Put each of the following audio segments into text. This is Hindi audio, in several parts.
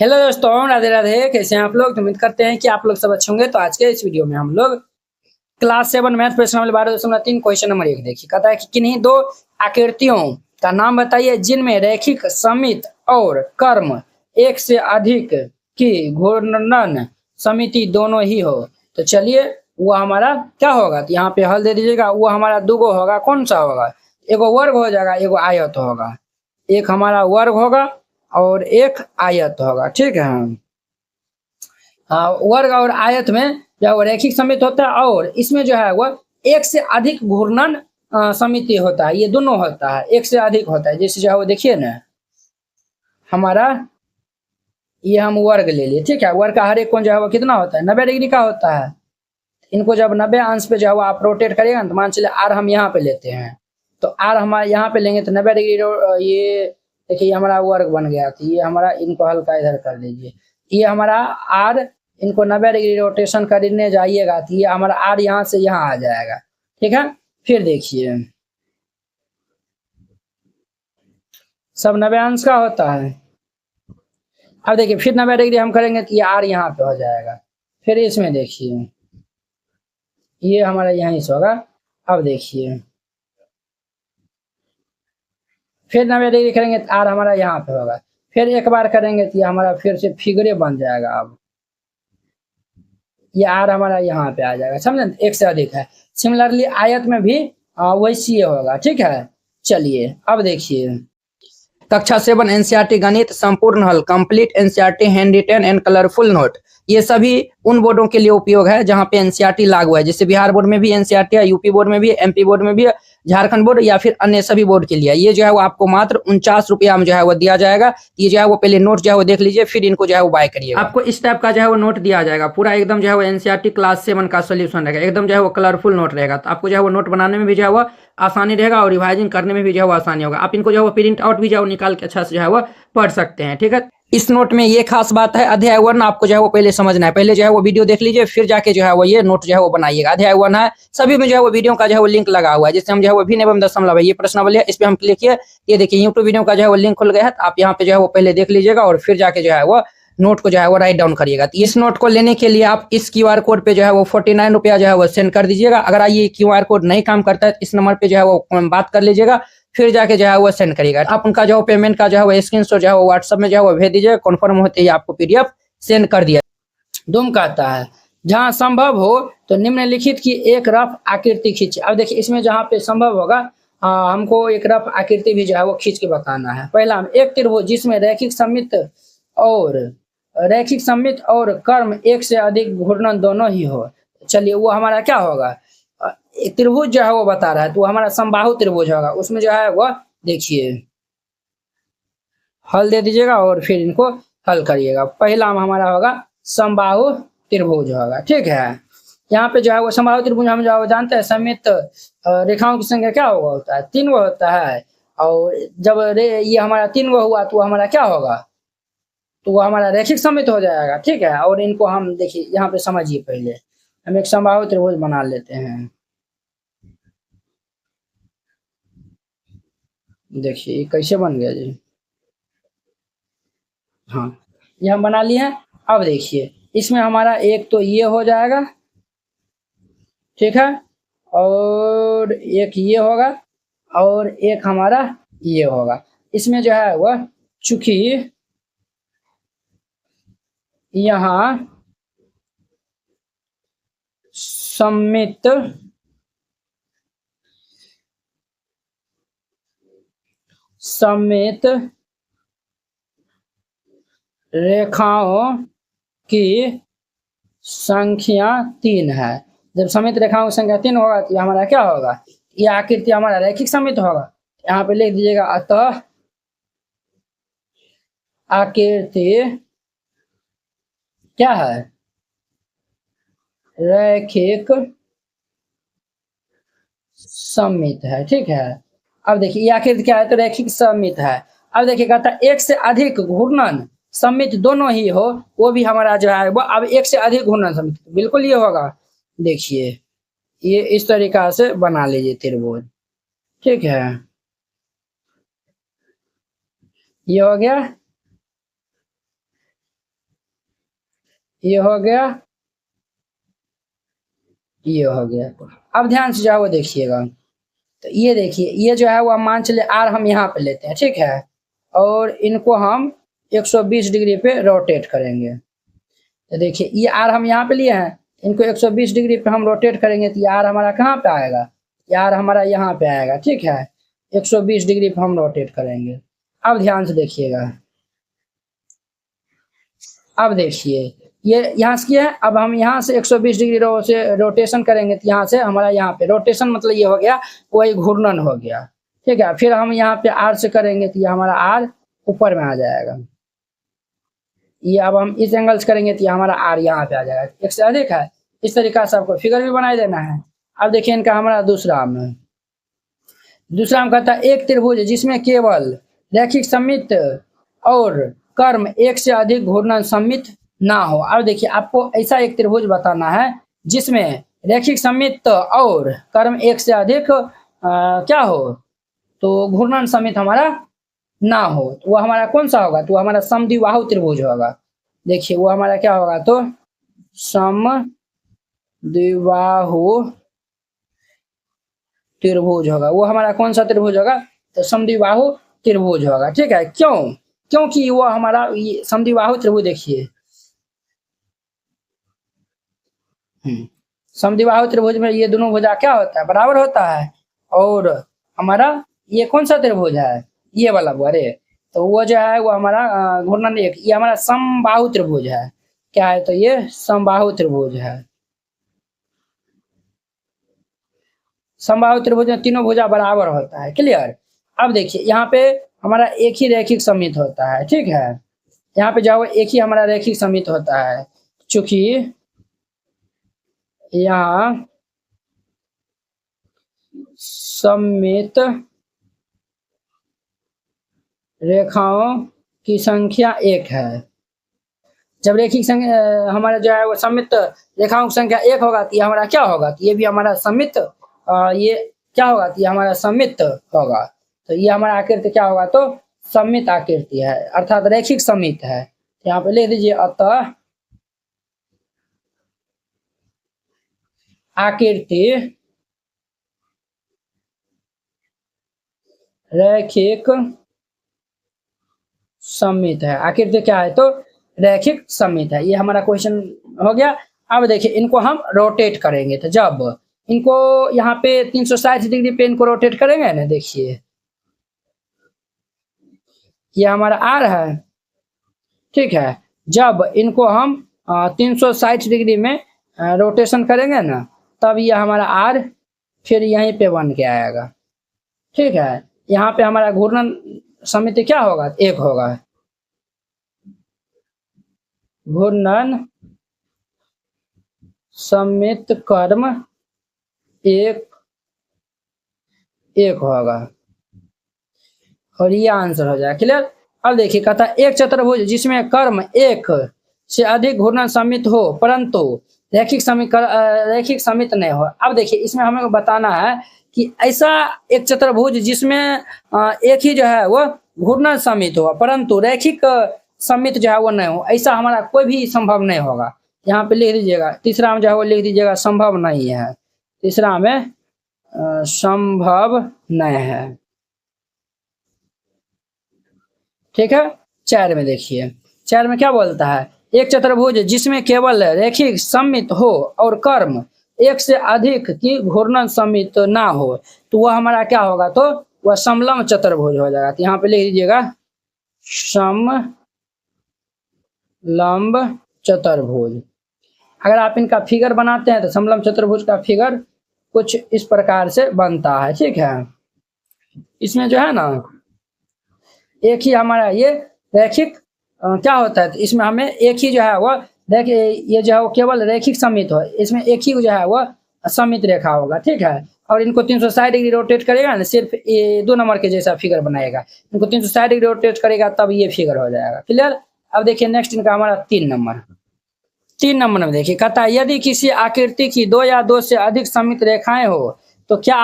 हेलो दोस्तों, राधे राधे। कैसे हैं आप लोग? तो उम्मीद करते हैं कि आप लोग सब अच्छे होंगे। तो आज के इस वीडियो में हम लोग क्लास 7 मैथ प्रश्न नंबर 12.3 क्वेश्चन नंबर 1 देखिए। कहता है कि किन्हीं दो आकृतियों का नाम बताइए जिनमें रैखिक समित और कर्म एक से अधिक की घूर्णन समिति दोनों ही हो। तो चलिए, वो हमारा क्या होगा? तो यहाँ पे हल दे दीजिएगा। वो हमारा दुगो होगा। कौन सा होगा? एगो वर्ग हो जाएगा, एगो आयत होगा। एक हमारा वर्ग होगा और एक आयत होगा। ठीक है। हाँ, वर्ग और आयत में जो है वो रैखिक समिति होता है और इसमें जो है वह एक से अधिक घूर्णन समिति होता है। ये दोनों होता है, एक से अधिक होता है। जैसे जो है वो देखिए ना, हमारा ये हम वर्ग ले लिए। ठीक है। वर्ग का हर एक कोण जो है वो कितना होता है? 90 डिग्री का होता है। इनको जब 90 अंश पे जो है वो आप रोटेट करिएगा ना, तो मान चलिए आर हम यहाँ पे लेते हैं, तो आर हमारे यहाँ पे लेंगे तो 90 डिग्री ये देखिए, ये हमारा वर्ग बन गया। तो ये हमारा, इनको हल्का इधर कर लीजिए। ये हमारा आर, इनको 90 डिग्री रोटेशन करने जाइएगा तो ये हमारा आर यहाँ से यहाँ आ जाएगा। ठीक है। फिर देखिए, सब 90 अंश का होता है। अब देखिए, फिर 90 डिग्री हम करेंगे तो ये आर यहाँ पे हो जाएगा। फिर इसमें देखिए, ये हमारा यहीं से होगा। अब देखिए, फिर 90 डिग्री करेंगे तो आर हमारा यहाँ पे होगा। फिर एक बार करेंगे तो ये हमारा फिर से फिगरे बन जाएगा। अब ये आर हमारा यहाँ पे आ जाएगा। समझे? एक से अधिक है। सिमिलरली आयत में भी वैसे होगा। ठीक है। चलिए, अब देखिए, कक्षा 7 एनसीईआरटी गणित संपूर्ण हल complete NCERT handwritten and colourful note, ये सभी उन बोर्डों के लिए उपयोग है जहां पे एनसीईआरटी लागू है। जैसे बिहार बोर्ड में भी एनसीईआरटी है, यूपी बोर्ड में भी, एमपी बोर्ड में भी, झारखंड बोर्ड या फिर अन्य सभी बोर्ड के लिए। ये जो है वो आपको मात्र 49 रुपया में जो है वो दिया जाएगा। ये जो है वो पहले नोट जो है वो देख लीजिए, फिर इनको जो है वो बाय करिए। आपको इस टाइप का जो है वो नोट दिया जाएगा, पूरा एकदम जो है वो एनसीईआरटी क्लास 7 का सोल्यूशन रहेगा। एकदम जो है वो कलरफुल नोट रहेगा। तो आपको जो है वो नोट बनाने में भी जो है वो आसानी रहेगा और रिवाइजिंग करने में भी जो है वो आसानी होगा। आप इनको जो है वो प्रिंट आउट भी जो है निकाल के अच्छा से जो है वो पढ़ सकते हैं। ठीक है। इस नोट में ये खास बात है, अध्याय 1 आपको जो है वो पहले समझना है। पहले जो है वो वीडियो देख लीजिए, फिर जाके जो है वो ये नोट जो है वो बनाइएगा। अध्याय 1 है, सभी में जो है वो वीडियो का जो है वो लिंक लगा हुआ है। जैसे हम जो है वो भिन्न एवं दशमलव है, ये प्रश्नावली है, इस पे हम क्लिक किए, ये देखिए यूट्यूब वीडियो का जो है वो लिंक खुल गया है। आप यहाँ पे जो है वो पहले देख लीजिएगा और फिर जाके जो है वो नोट को जो है वो राइट डाउन करिएगा। तो इस नोट को लेने के लिए आप इस क्यूआर कोड पे जो है वो 49 रुपया जो है वो सेंड कर दीजिएगा। अगर ये क्यूआर कोड नहीं काम करता है तो इस नंबर पे जो है वो बात कर लीजिएगा, फिर जाके जो है वो सेंड करिएगा। आप उनका जो पेमेंट का जो है वो स्क्रीनशॉट जो है वो व्हाट्सएप में जो है वो भेज दीजिएगा। कन्फर्म होते ही आपको पीडीएफ सेंड कर दिया। दुम कहता है, जहां संभव हो तो निम्नलिखित की एक रफ आकृति खींचे। अब देखिए, इसमें जहां पे संभव होगा हमको एक रफ आकृति भी जो है वो खींच के बताना है। पहला, एक त्रिभुज जिसमें और रैखिक सममित और कर्म एक से अधिक घूर्णन दोनों ही हो। चलिए, वो हमारा क्या होगा? एक त्रिभुज जो है वो बता रहा है, तो वो हमारा समबाहु त्रिभुज होगा। उसमें जो है वो देखिए, हल दे दीजिएगा और फिर इनको हल करिएगा। पहला हमारा होगा समबाहु त्रिभुज होगा। ठीक है। यहाँ पे जो है वो समबाहु त्रिभुज हम जो है वो जानते हैं, सममित रेखाओं की संख्या क्या होता है? 3 गो होता है। और जब ये हमारा 3 गो हुआ तो हमारा क्या होगा? तो वो हमारा रैखिक सममित हो जाएगा। ठीक है। और इनको हम देखिए यहाँ पे समझिए, पहले हम एक समबाहु त्रिभुज बना लेते हैं। देखिए कैसे बन गया जी। हाँ, ये हम बना लिए हैं। अब देखिए, इसमें हमारा एक तो ये हो जाएगा। ठीक है। और एक ये होगा और एक हमारा ये होगा। इसमें जो है वह, चूंकि यहाँ सममित सममित रेखाओं की संख्या 3 है। जब सममित रेखाओं की संख्या 3 होगा तो हमारा क्या होगा? यह आकृति हमारा रैखिक सममित होगा। यहाँ पे लिख दीजिएगा, अतः आकृति क्या है? रैखिक सममित है। ठीक है। अब देखिए, ये आखिर क्या है? तो रैखिक सममित है। अब देखिए, कहता है एक से अधिक घूर्णन सममित दोनों ही हो, वो भी हमारा जो है वो अब एक से अधिक घूर्णन सममित बिल्कुल ये होगा। देखिए, ये इस तरीका से बना लीजिए त्रिभुज। ठीक है। ये हो गया। ये हो गया, ये हो गया। अब ध्यान से जो है वो देखिएगा, तो ये देखिए, ये जो है वो मान चले आर हम यहाँ पे लेते हैं, ठीक है, और इनको हम 120 डिग्री पे रोटेट करेंगे। तो देखिए ये आर हम यहाँ पे लिए हैं, इनको 120 डिग्री पे हम रोटेट करेंगे, तो ये आर हमारा कहाँ पे आएगा, ये आर हमारा यहाँ पे आएगा, ठीक है। 120 डिग्री पे हम रोटेट करेंगे। अब ध्यान से देखिएगा, अब देखिए ये यहाँ से किया है, अब हम यहाँ से 120 डिग्री से रोटेशन करेंगे, तो यहाँ से हमारा यहाँ पे रोटेशन मतलब ये हो गया, वही घूर्णन हो गया, ठीक है। फिर हम यहाँ पे आर से करेंगे, तो ये हमारा आर ऊपर में आ जाएगा। ये अब हम इस एंगल से करेंगे, तो ये हमारा आर यहाँ पे आ जाएगा, एक से अधिक है। इस तरीका से आपको फिगर भी बनाई देना है। अब देखिए इनका हमारा दूसरा में, दूसरा हम कहता है एक त्रिभुज जिसमें केवल रैखिक सममित और कर्म एक से अधिक घूर्णन सममित ना हो। अब देखिए आपको ऐसा एक त्रिभुज बताना है जिसमें रैखिक सममित और कर्म एक से अधिक क्या हो, तो घूर्णन सममित हमारा ना हो, तो वो हमारा कौन सा होगा, तो वो हमारा समद्विबाहु त्रिभुज होगा। देखिए वो हमारा क्या होगा, तो समद्विबाहु त्रिभुज होगा। वो हमारा कौन सा त्रिभुज होगा, तो समद्विबाहु त्रिभुज होगा, ठीक है। क्यों, क्योंकि वो हमारा ये समद्विबाहु त्रिभुज देखिए, समद्विबाहु त्रिभुज में ये दोनों भुजा क्या होता है, बराबर होता है। और हमारा ये कौन सा त्रिभुज है, ये वाला, अरे तो वो जो है वो हमारा घूर्णन एक, ये हमारा समबाहु त्रिभुज है, क्या है, तो ये समबाहु त्रिभुज है। समबाहु त्रिभुज में तीनों भुजा बराबर होता है, क्लियर। अब देखिए यहाँ पे हमारा एक ही रैखिक सममित होता है, ठीक है, यहाँ पे जाओ एक ही हमारा रैखिक सममित होता है, चूंकि यहाँ सममित रेखाओं की संख्या एक है। जब रैखिक संख्या हमारा जो है वो सममित रेखाओं की संख्या एक होगा, तो ये हमारा क्या होगा, तो ये भी हमारा सममित, ये क्या होगा, तो ये हमारा सममित होगा। तो ये हमारा आकृति क्या होगा, तो सममित आकृति है, अर्थात रैखिक सममित है। तो यहाँ पे लिख दीजिए, अतः आकृति रैखिक सममित है। आकृति क्या है, तो रैखिक सममित है। ये हमारा क्वेश्चन हो गया। अब देखिए इनको हम रोटेट करेंगे, तो जब इनको यहाँ पे 360 डिग्री पे इनको रोटेट करेंगे ना, देखिए ये हमारा आर है, ठीक है। जब इनको हम 360 डिग्री में रोटेशन करेंगे ना, तब ये हमारा आर फिर यहीं पे बन के आएगा, ठीक है। यहाँ पे हमारा घूर्णन सममित क्या होगा, एक होगा, घूर्णन सममित कर्म एक एक होगा, और ये आंसर हो जाएगा, क्लियर। अब देखिए कहता है एक चतुर्भुज जिसमें कर्म एक से अधिक घूर्णन सममित हो परंतु रैखिक सममित नहीं हो। अब देखिए इसमें हमें बताना है कि ऐसा एक चतुर्भुज जिसमें एक ही जो है वो घूर्णन सममित हो परंतु रैखिक सममित जो है वो नहीं हो, ऐसा हमारा कोई भी संभव नहीं होगा। यहाँ पे लिख दीजिएगा, तीसरा में जो है वो लिख दीजिएगा संभव नहीं है, तीसरा में संभव नहीं है, ठीक है। 4 में देखिए, 4 में क्या बोलता है, एक चतुर्भुज जिसमें केवल रैखिक सममित हो और कर्म एक से अधिक की घूर्णन सममित ना हो, तो वह हमारा क्या होगा, तो वह समलंब चतुर्भुज हो जाएगा। तो यहाँ पे लिख दीजिएगा समलंब चतुर्भुज। अगर आप इनका फिगर बनाते हैं तो समलंब चतुर्भुज का फिगर कुछ इस प्रकार से बनता है, ठीक है। इसमें जो है ना एक ही हमारा ये रैखिक क्या होता है, तो इसमें हमें एक ही जो है वो देखिए, ये जो है वो केवल रैखिक सममित हो, इसमें एक ही जो है वो सममित रेखा होगा, ठीक है। और इनको 360 डिग्री रोटेट करेगा ना, सिर्फ ये 2 नंबर के जैसा फिगर बनाएगा, इनको 360 डिग्री रोटेट करेगा तब ये फिगर हो जाएगा, क्लियर। अब देखिए नेक्स्ट इनका हमारा 3 नंबर, 3 नंबर में देखिए कहता है यदि किसी आकृति की 2 या 2 से अधिक सममित रेखाएं हो तो क्या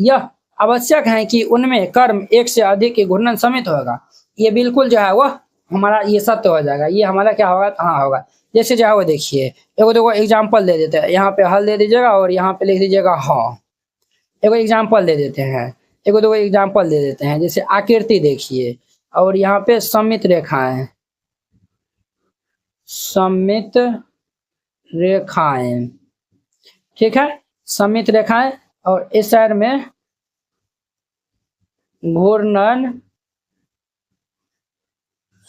यह आवश्यक है कि उनमें कर्म एक से अधिक की घूर्णन सममित होगा। ये बिल्कुल जो है वह हमारा ये सत्य हो जाएगा, ये हमारा क्या होगा, हाँ होगा। जैसे जो है वो देखिए, एगो देखो एग्जाम्पल दे देते हैं, यहाँ पे हल दे दीजिएगा और यहाँ पे लिख दीजिएगा हाँ। एगो एग्जाम्पल दे देते हैं, एगो दो एग्जाम्पल दे देते हैं। जैसे आकृति देखिए और यहाँ पे सममित रेखाएं, सममित रेखाएं, ठीक है, सममित रेखाएं। और इस साइड में घूर्णन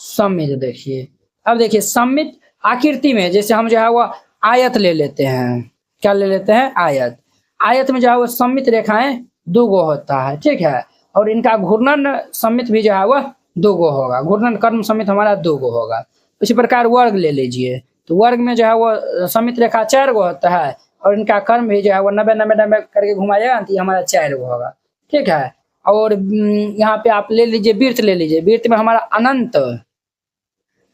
सममित। देखिए अब देखिए सममित आकृति में जैसे हम जो है वो आयत ले लेते हैं, क्या ले लेते हैं, आयत। आयत में जो है वो सममित रेखाएं दो गो होता है, ठीक है, और इनका घूर्णन सममित भी जो है वो दो गो होगा, घूर्णन कर्म सममित हमारा दो गो होगा। इसी प्रकार वर्ग ले लीजिए, तो वर्ग में जो है वो सममित रेखा 4 गो होता है और इनका कर्म भी जो है वो 90-90-90 करके घुमाइएगा तो ये हमारा 4 गो होगा, ठीक है। और यहाँ पे आप ले लीजिए वृत्त, ले लीजिए वृत्त में हमारा अनंत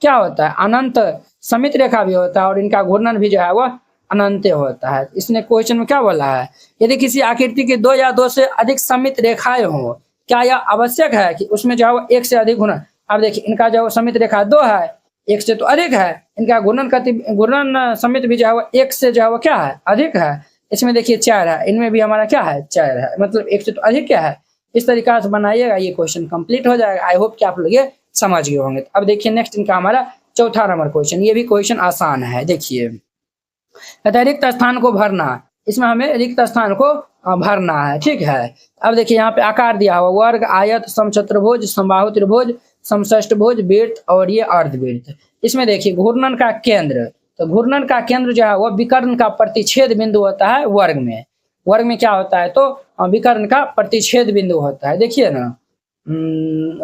क्या होता है, अनंत सममित रेखा भी होता है और इनका घूर्णन भी जो है वो अनंत होता है। इसने क्वेश्चन में क्या बोला है, यदि किसी आकृति की 2 या 2 से अधिक सममित रेखाएं हो, क्या यह आवश्यक है कि उसमें जो है वो 1 से अधिक घूर्णन। अब देखिए इनका जो सममित रेखा 2 है, 1 से तो अधिक है, इनका घूर्णन सममित भी जो है वो 1 से जो है वो क्या है, अधिक है। इसमें देखिए 4 है, इनमें भी हमारा क्या है, 4 है, मतलब 1 से तो अधिक क्या है। इस तरीका से बनाइएगा, ये क्वेश्चन कंप्लीट हो जाएगा। आई होप कि आप लोग ये समझ गए होंगे। अब देखिए नेक्स्ट इनका हमारा चौथा नंबर क्वेश्चन, ये भी क्वेश्चन आसान है। देखिए कहता है रिक्त स्थान को भरना, इसमें हमें रिक्त स्थान को भरना है, ठीक है। अब देखिए यहाँ पे आकार दिया हुआ वर्ग, आयत, समचतुर्भुज, समबाहु त्रिभुज, समषष्टभुज, वृत्त और ये अर्धवृत्त। इसमें देखिए घूर्णन का केंद्र, तो घूर्णन का केंद्र जो है वो विकर्ण का प्रतिच्छेद बिंदु होता है वर्ग में। वर्ग में क्या होता है, तो विकर्ण का प्रतिच्छेद बिंदु होता है। देखिए ना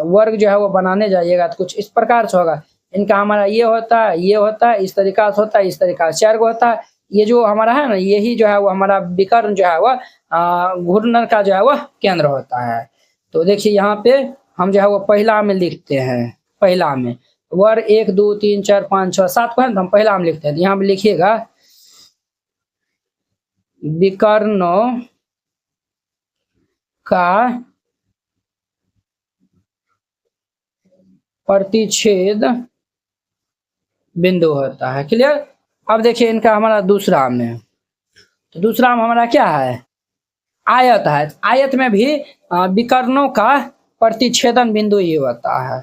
वर्ग जो है वो बनाने जाइएगा तो कुछ इस प्रकार से होगा। इनका हमारा ये होता है, ये होता है, इस तरीका से होता है, इस तरीका से 4 गो होता है। ये जो हमारा है ना, यही जो है वो हमारा विकर्ण जो है वह घूर्णन का जो है वह केंद्र होता है। तो देखिए यहाँ पे हम जो है वो पहला में लिखते हैं, पहला में वर्ग 1 2 3 4 5 6 7 को है तो हम पहला में लिखते हैं। तो यहाँ पे लिखिएगा विकर्णों का प्रतिच्छेद बिंदु होता है, क्लियर। अब देखिए इनका हमारा दूसरा में, तो दूसरा में हमारा क्या है, आयत है। आयत में भी विकर्णों का प्रतिच्छेदन बिंदु ही होता है।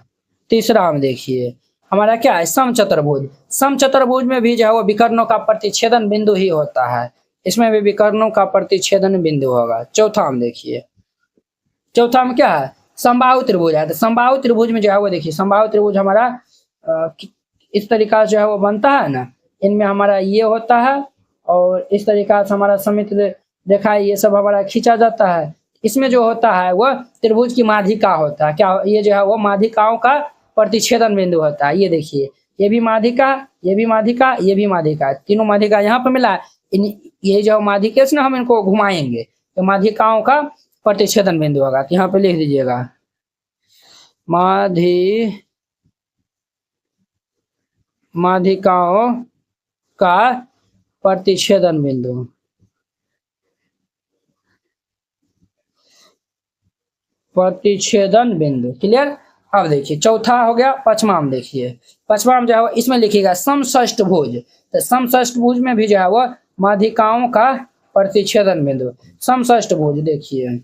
तीसरा में देखिए हमारा क्या है, समचतुर्भुज। समचतुर्भुज में भी जो है वो विकर्णों का प्रतिच्छेदन बिंदु ही होता है, इसमें भी विकर्णों का प्रतिच्छेदन बिंदु होगा। चौथा में देखिए, चौथा में क्या है, समबाहु त्रिभुज है। तो समबाहु त्रिभुज में जो है वो देखिए समबाहु त्रिभुज हमारा इस तरीका से जो है वो बनता है ना, इनमें हमारा ये होता है और इस तरीका से हमारा सममित रेखा ये सब हमारा खींचा जाता है। इसमें जो होता है वह त्रिभुज की माध्यिका होता है, क्या ये जो है वो माध्यिकाओं का प्रतिच्छेदन बिंदु होता है। ये देखिए ये भी माध्यिका, ये भी माध्यिका, ये भी माध्यिका, तीनों माध्यिका यहाँ पर मिला है। ये जो माध्यिका से ना हम इनको घुमाएंगे तो माध्यिकाओं का प्रतिच्छेदन बिंदु होगा। तो यहाँ पे लिख दीजिएगा माध्यिकाओं का प्रतिच्छेदन बिंदु, प्रतिच्छेदन बिंदु, क्लियर। अब देखिए चौथा हो गया। पांचवा में देखिए, पांचवा में जो है इसमें लिखिएगा समषष्टभुज। तो समषष्टभुज में भी जो है वो माध्यिकाओं का प्रतिच्छेदन बिंदु समषष्टभुज। देखिए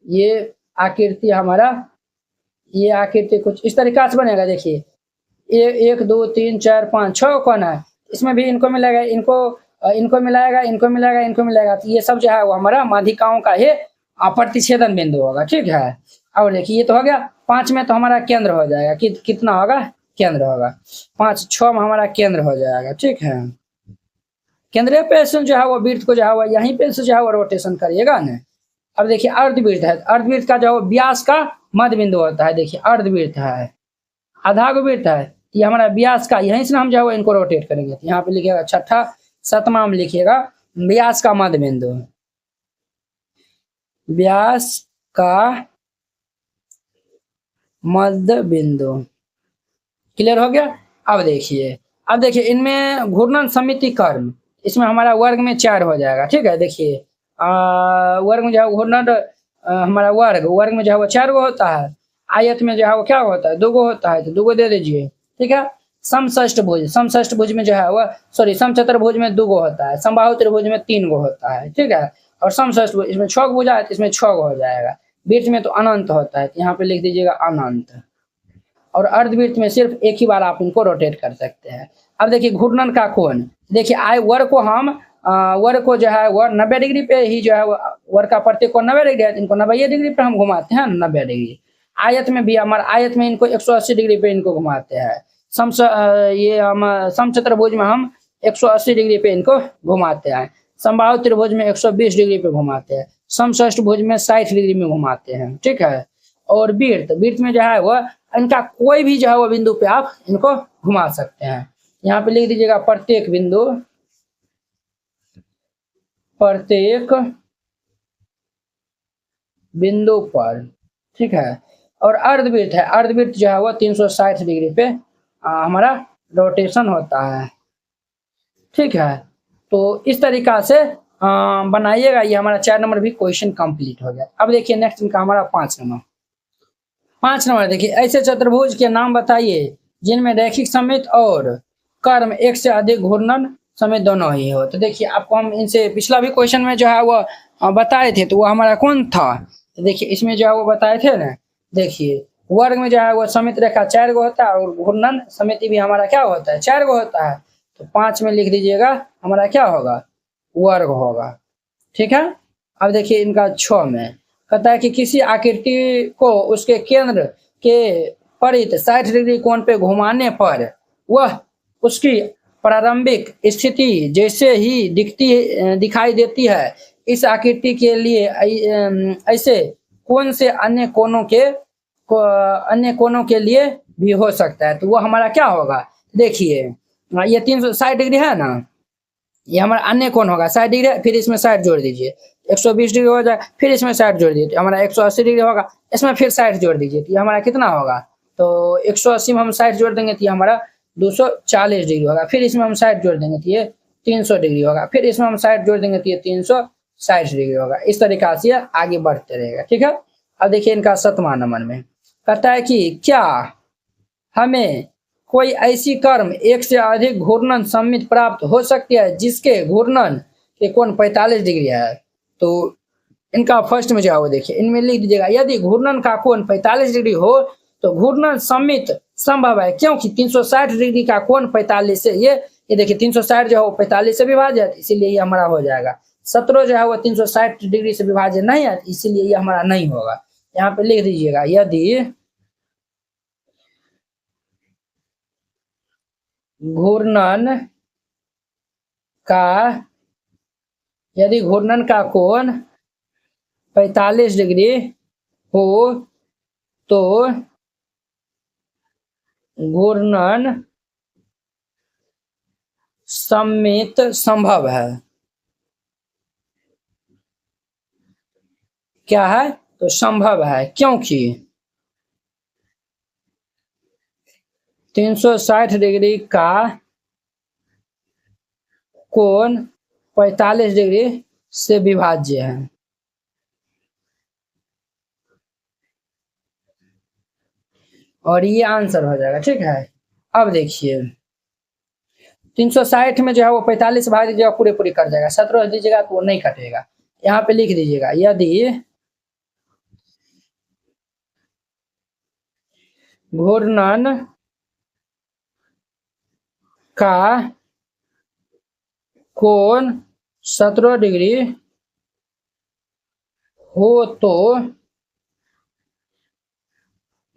ये आकृति हमारा, ये आकृति कुछ इस तरीका से बनेगा। देखिए 1 2 3 4 5 6 कोण है, इसमें भी इनको मिलेगा, इनको मिलाएगा, इनको मिलाएगा, इनको मिलाएगा। तो ये सब जो है वो हमारा माध्यिकाओं का ही प्रतिच्छेदन बिंदु होगा, ठीक है। और देखिए ये तो हो गया। 5 में तो हमारा केंद्र हो जाएगा, कितना होगा, केंद्र होगा। 5 6 में हमारा केंद्र हो जाएगा, ठीक है। केंद्रीय पे से जो है वो वृत्त को जो है वो यहीं पे से जो है वो रोटेशन करिएगा ना। अब देखिए अर्धवृत्त है, अर्धवृत्त का जो है व्यास का मध्य बिंदु होता है। देखिए अर्धवृत्त है, आधागोवृत्त है, ये हमारा व्यास का, यहीं से हम जो है इनको रोटेट करेंगे। तो यहाँ पे लिखिएगा छठा, सतमा में लिखिएगा व्यास का मध्य बिंदु, व्यास का मध्य बिंदु, क्लियर हो गया। अब देखिए इनमें घूर्णन समिति कर्म, इसमें हमारा वर्ग में 4 हो जाएगा, ठीक है। देखिए वर्ग में जो है घूर्णन हमारा वर्ग में जो है वो 4 गो होता है आयत में जो है वो क्या होता है, दुगो होता है, तो दुगो दे दीजिए। ठीक है। समषष्टभुज में जो है वो, सॉरी, समचतुर्भुज में दुगो होता है, समबाहु त्रिभुज में 3 गो होता है। ठीक है। और समषष्टभुज, इसमें 6 भुजा है तो इसमें 6 गो हो जाएगा। वृत्त में तो अनंत होता है, तो यहाँ पे लिख दीजिएगा अनंत। और अर्धवृत्त में सिर्फ एक ही बार आप इनको रोटेट कर सकते हैं। अब देखिए घूर्णन का कोण, देखिए वर को हम वर को जो है वो 90 डिग्री पे ही जो है वर का प्रत्येक कोण 90 डिग्री है, इनको 90 डिग्री पे हम घुमाते हैं, 90 डिग्री। आयत में भी हमारे आयत में इनको 180 डिग्री पे इनको घुमाते हैं। ये हम समचतुर्भुज में हम 180 डिग्री पे इनको घुमाते हैं। समबाहु त्रिभुज में 120 डिग्री पे घुमाते हैं। समषष्टभुज में 60 डिग्री में घुमाते हैं। ठीक है। और वृत्त में जो है वो इनका कोई भी जो है वो बिंदु पे आप इनको घुमा सकते हैं। यहाँ पे लिख दीजिएगा प्रत्येक बिंदु पर। ठीक है। और अर्धवृत्त है, अर्धवृत्त जो है वो 360 डिग्री पे हमारा रोटेशन होता है। ठीक है। तो इस तरीका से बनाइएगा। ये हमारा 4 नंबर भी क्वेश्चन कंप्लीट हो गया। अब देखिए नेक्स्ट इनका हमारा 5 नंबर। 5 नंबर देखिए, ऐसे चतुर्भुज के नाम बताइए जिनमें रैखिक समित और कर्म एक से अधिक घूर्णन समित दोनों ही हो। तो देखिए आपको हम इनसे पिछला भी क्वेश्चन में जो है वो बताए थे, तो वो हमारा कौन था, तो देखिए इसमें जो है वो बताए थे ना। देखिए वर्ग में जो है वो समित रेखा 4 गो होता है और घूर्णन समिति भी हमारा क्या होता है, 4 गो होता है। तो 5 में लिख दीजिएगा हमारा क्या होगा, वर्ग होगा। ठीक है। अब देखिए इनका 6 में कहता है कि किसी आकृति को उसके केंद्र के परित 60 डिग्री कोण पे घुमाने पर वह उसकी प्रारंभिक स्थिति जैसे ही दिखाई देती है। इस आकृति के लिए ऐसे कौन से अन्य कोणों के लिए भी हो सकता है, तो वो हमारा क्या होगा। देखिए ये 360 डिग्री है ना, ये हमारा अन्य कोण होगा 60 डिग्री, फिर इसमें 60 जोड़ दीजिए 120 डिग्री हो जाए, फिर इसमें 60 जोड़ दीजिए तो हमारा 180 डिग्री होगा, इसमें फिर 60 जोड़ दीजिए तो ये हमारा कितना होगा, तो 180 में हम 60 जोड़ देंगे तो ये हमारा 240 डिग्री होगा, फिर इसमें हम 60 जोड़ देंगे तो ये 300 डिग्री होगा, फिर इसमें हम 60 जोड़ देंगे तो ये 360 डिग्री होगा। इस तरीका से आगे बढ़ते रहेगा। ठीक है। अब देखिए इनका 7वां नंबर में कहता है कि क्या हमें कोई ऐसी कर्म एक से अधिक घूर्णन समित प्राप्त हो सकती है जिसके घूर्णन के कोण 45 डिग्री है। तो इनका फर्स्ट में जो है वो देखिए, इनमें लिख दीजिएगा यदि घूर्णन का कोण 45 डिग्री हो तो घूर्णन समित संभव है, क्योंकि 360 डिग्री का कोण 45 से ये देखिए 360 जो है वो 45 से विभाजित, इसीलिए ये हमारा हो जाएगा। 17 जो है वो 360 डिग्री से विभाजित नहीं है, इसीलिए ये हमारा नहीं होगा। यहाँ पे लिख दीजिएगा यदि घूर्णन का कोण 45 डिग्री हो तो घूर्णन समित संभव है। क्या है, तो संभव है, क्योंकि 360 डिग्री का कोण 45 डिग्री से विभाज्य है। और ये आंसर हो जाएगा। ठीक है। अब देखिए 360 में जो है वो 45 भाग दीजिएगा, पूरे पूरी कट जाएगा, 17 दीजिएगा तो वो नहीं कटेगा। यहाँ पे लिख दीजिएगा यदि घूर्णन का कोण 17 डिग्री हो तो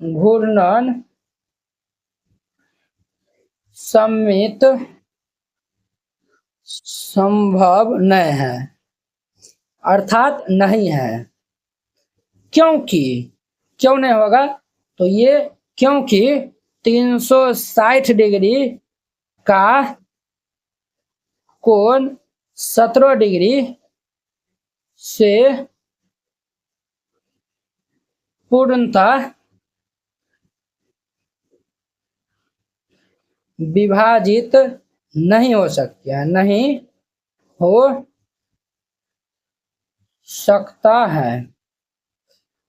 घूर्णन समित संभव नहीं है, अर्थात नहीं है। क्योंकि क्यों नहीं होगा, तो ये क्योंकि 360 डिग्री का कोण 17 डिग्री से पूर्णतः विभाजित नहीं हो सकती है, नहीं हो सकता है।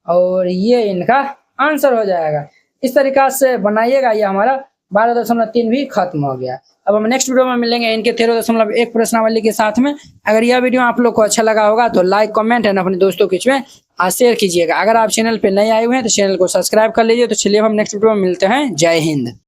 और ये इनका आंसर हो जाएगा। इस तरीका से बनाइएगा। ये हमारा 12.3 भी खत्म हो गया। अब हम नेक्स्ट वीडियो में मिलेंगे इनके 13.1 प्रश्नावली के साथ में। अगर यह वीडियो आप लोग को अच्छा लगा होगा तो लाइक, कमेंट एंड अपने दोस्तों के बीच में शेयर कीजिएगा। अगर आप चैनल पे नए आए हुए हैं तो चैनल को सब्सक्राइब कर लीजिए। तो चलिए हम नेक्स्ट वीडियो में मिलते हैं। जय हिंद।